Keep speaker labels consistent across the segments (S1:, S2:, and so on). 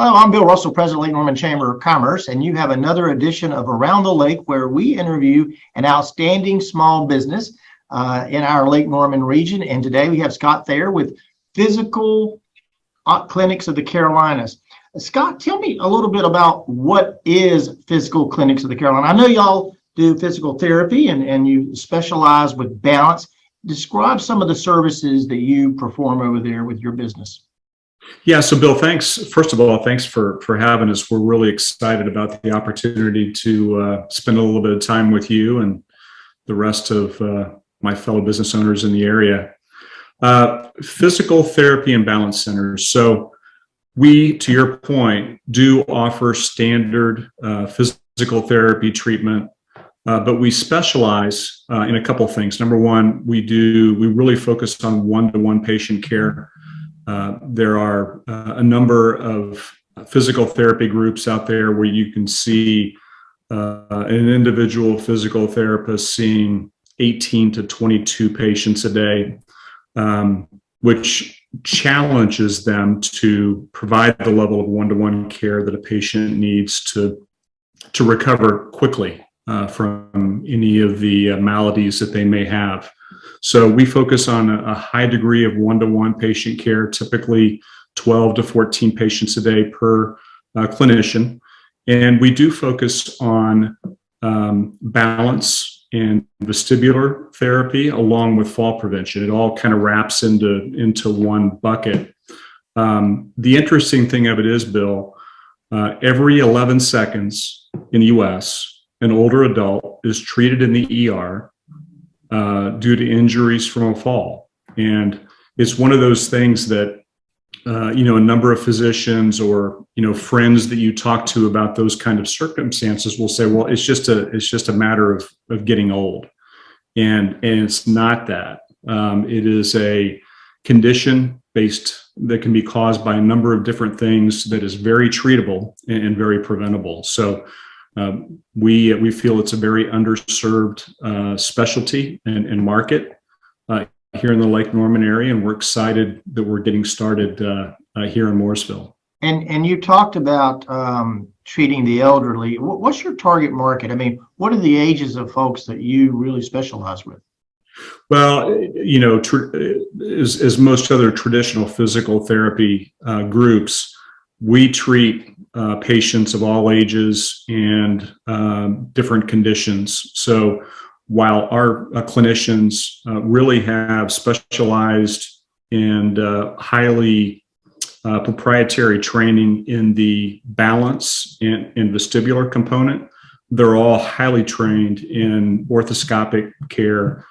S1: Hello, I'm Bill Russell, President of Lake Norman Chamber of Commerce, and you have another edition of Around the Lake where we interview an outstanding small business in our Lake Norman region. And today we have Scott Thayer with Physical Clinics of the Carolinas. Scott, tell me a little bit about what is Physical Clinics of the Carolinas. I know y'all do physical therapy and you specialize with balance. Describe some of the services that you perform over there with your business.
S2: Yeah, so Bill, thanks. First of all, thanks for having us. We're really excited about the opportunity to spend a little bit of time with you and the rest of my fellow business owners in the area. Physical therapy and balance centers. So we, to your point, do offer standard physical therapy treatment, but we specialize in a couple of things. Number one, we really focus on one-to-one patient care. There are a number of physical therapy groups out there where you can see an individual physical therapist seeing 18 to 22 patients a day, which challenges them to provide the level of one-to-one care that a patient needs to recover quickly from any of the maladies that they may have. So we focus on a high degree of one-to-one patient care, typically 12 to 14 patients a day per clinician. And we do focus on balance and vestibular therapy along with fall prevention. It all kind of wraps into one bucket. The interesting thing of it is, Bill, every 11 seconds in the US, an older adult is treated in the ER due to injuries from a fall. And it's one of those things that, a number of physicians or, friends that you talk to about those kind of circumstances will say, well, it's just a matter of getting old. And it's not that. It is a condition that can be caused by a number of different things that is very treatable and very preventable. So we feel it's a very underserved specialty and market here in the Lake Norman area, and we're excited that we're getting started here in Mooresville.
S1: And you talked about treating the elderly. What's your target market? I mean, what are the ages of folks that you really specialize with?
S2: Well, as most other traditional physical therapy groups, we treat patients of all ages and different conditions. So while our clinicians really have specialized and highly proprietary training in the balance and vestibular component, they're all highly trained in orthoscopic care,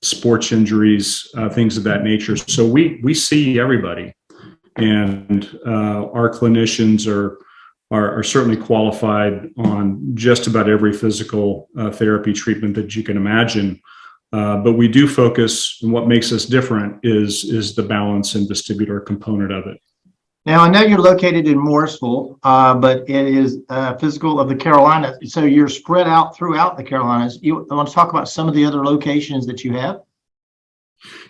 S2: sports injuries, things of that nature. So we see everybody. And our clinicians are certainly qualified on just about every physical therapy treatment that you can imagine. But we do focus, and what makes us different is the balance and vestibular component of it.
S1: Now, I know you're located in Mooresville, but it is Physical of the Carolinas. So you're spread out throughout the Carolinas. You want to talk about some of the other locations that you have?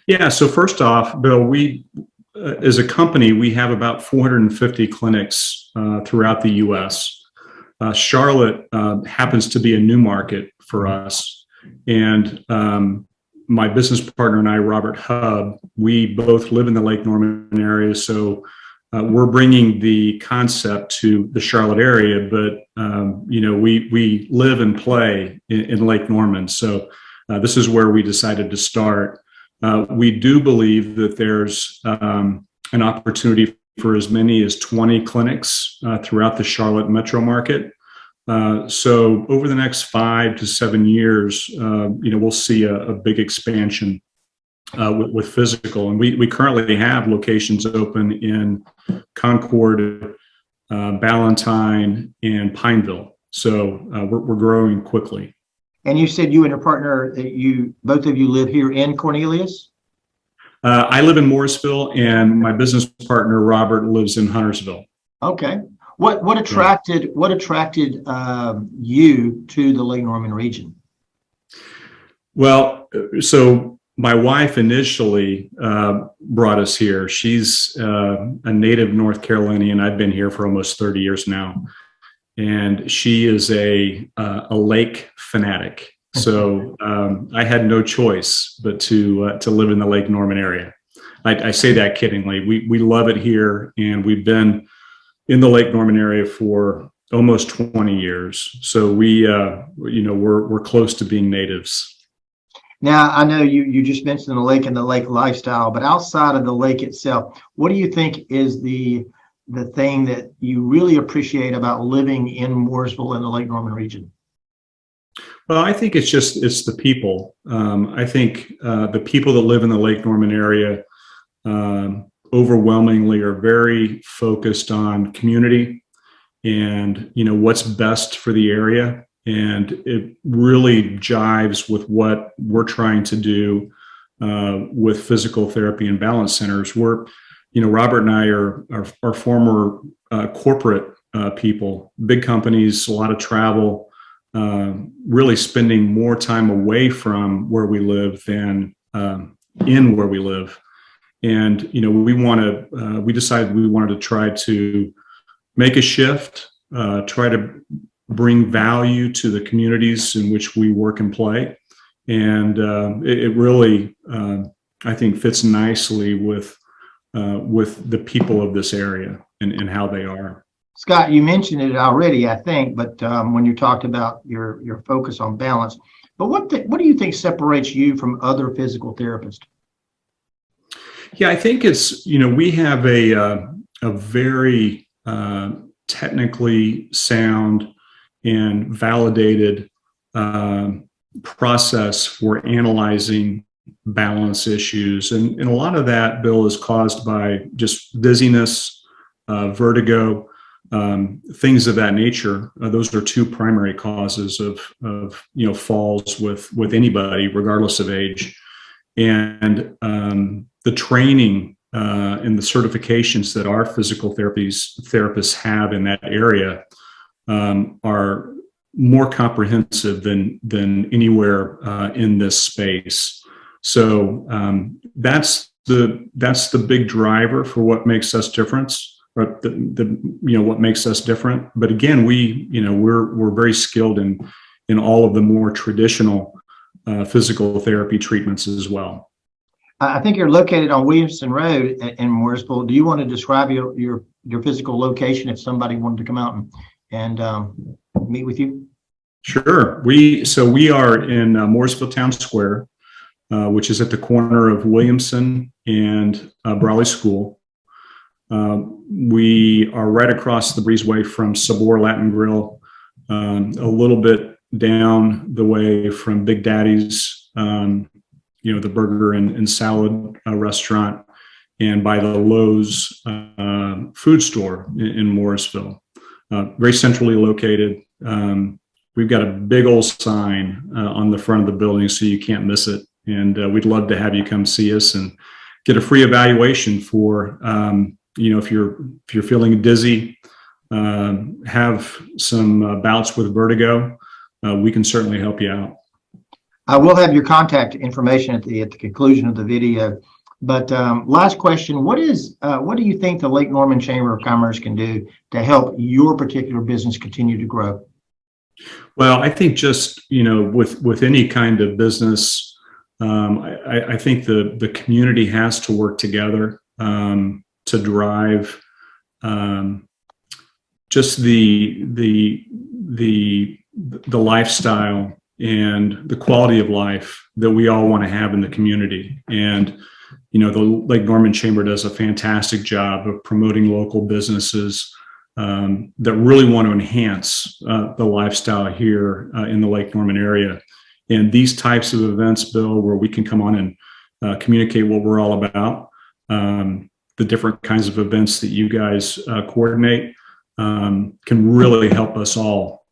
S2: Yeah, so first off, Bill, as a company, we have about 450 clinics throughout the U.S. Charlotte happens to be a new market for us. And my business partner and I, Robert Hubb, we both live in the Lake Norman area. So we're bringing the concept to the Charlotte area, but, we live and play in Lake Norman. So this is where we decided to start. We do believe that there's an opportunity for as many as 20 clinics throughout the Charlotte metro market. So over the next 5 to 7 years, we'll see a big expansion with physical. And we currently have locations open in Concord, Ballantyne, and Pineville. So we're growing quickly.
S1: And you said you and your partner, both of you live here in Cornelius?
S2: I live in Mooresville, and my business partner, Robert, lives in Huntersville.
S1: Okay. What attracted you to the Lake Norman region?
S2: Well, so my wife initially brought us here. She's a native North Carolinian. I've been here for almost 30 years now, and she is a lake fanatic. So I had no choice but to live in the Lake Norman area. I say that kiddingly. We love it here, and we've been in the Lake Norman area for almost 20 years. So we're close to being natives.
S1: Now, I know you just mentioned the lake and the lake lifestyle, but outside of the lake itself, what do you think is the thing that you really appreciate about living in Mooresville in the Lake Norman region?
S2: Well, I think it's the people. I think the people that live in the Lake Norman area overwhelmingly are very focused on community and what's best for the area. And it really jives with what we're trying to do with physical therapy and balance centers. Robert and I are former corporate people, big companies, a lot of travel, really spending more time away from where we live than in where we live. And we decided we wanted to try to make a shift, try to bring value to the communities in which we work and play. And it really, I think, fits nicely with the people of this area and how they are.
S1: Scott, you mentioned it already, I think, but when you talked about your focus on balance, but what do you think separates you from other physical therapists?
S2: Yeah, I think it's, we have a very technically sound and validated process for analyzing balance issues. And a lot of that, Bill, is caused by just dizziness, vertigo, things of that nature. Those are two primary causes of falls with anybody, regardless of age. And the training and the certifications that our physical therapists have in that area are more comprehensive than anywhere in this space. So that's the big driver for what makes us different, or what makes us different. But again, we're very skilled in all of the more traditional physical therapy treatments as well.
S1: I think you're located on Williamson Road in Mooresville. Do you want to describe your physical location if somebody wanted to come out and meet with you?
S2: Sure. We are in Mooresville Town Square, which is at the corner of Williamson and Brawley School. We are right across the breezeway from Sabor Latin Grill, a little bit down the way from Big Daddy's, the burger and salad restaurant, and by the Lowe's food store in Mooresville. Very centrally located. We've got a big old sign on the front of the building, so you can't miss it. And we'd love to have you come see us and get a free evaluation for, if you're feeling dizzy, have some bouts with vertigo, we can certainly help you out.
S1: I will have your contact information at the conclusion of the video. But last question, what do you think the Lake Norman Chamber of Commerce can do to help your particular business continue to grow?
S2: Well, I think just, with any kind of business, I think the community has to work together to drive just the lifestyle and the quality of life that we all want to have in the community. And the Lake Norman Chamber does a fantastic job of promoting local businesses that really want to enhance the lifestyle here in the Lake Norman area. And these types of events, Bill, where we can come on and communicate what we're all about, the different kinds of events that you guys coordinate, can really help us all,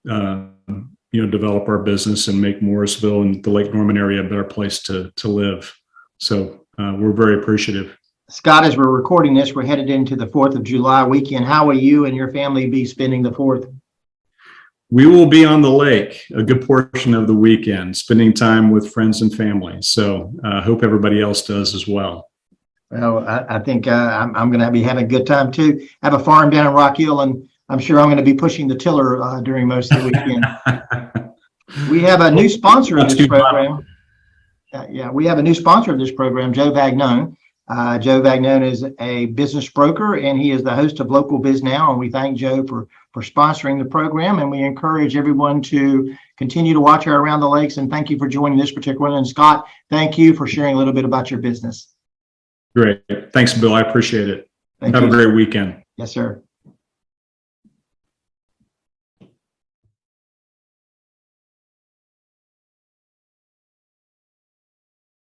S2: develop our business and make Mooresville and the Lake Norman area a better place to live. So we're very appreciative.
S1: Scott, as we're recording this, we're headed into the 4th of July weekend. How will you and your family be spending the 4th?
S2: we will be on the lake a good portion of the weekend, spending time with friends and family. So I hope everybody else does as well.
S1: Well, I think I'm going to be having a good time too. I have a farm down in Rock Hill, and I'm sure I'm going to be pushing the tiller during most of the weekend. We have a new sponsor of this program. Yeah, we have a new sponsor of this program, Joe Vagnone. Joe Vagnone is a business broker, and he is the host of Local Biz Now. And we thank Joe for sponsoring the program. And we encourage everyone to continue to watch our Around the Lakes. And thank you for joining this particular one. And Scott, thank you for sharing a little bit about your business.
S2: Great. Thanks, Bill. I appreciate it. Have a great weekend.
S1: Yes, sir.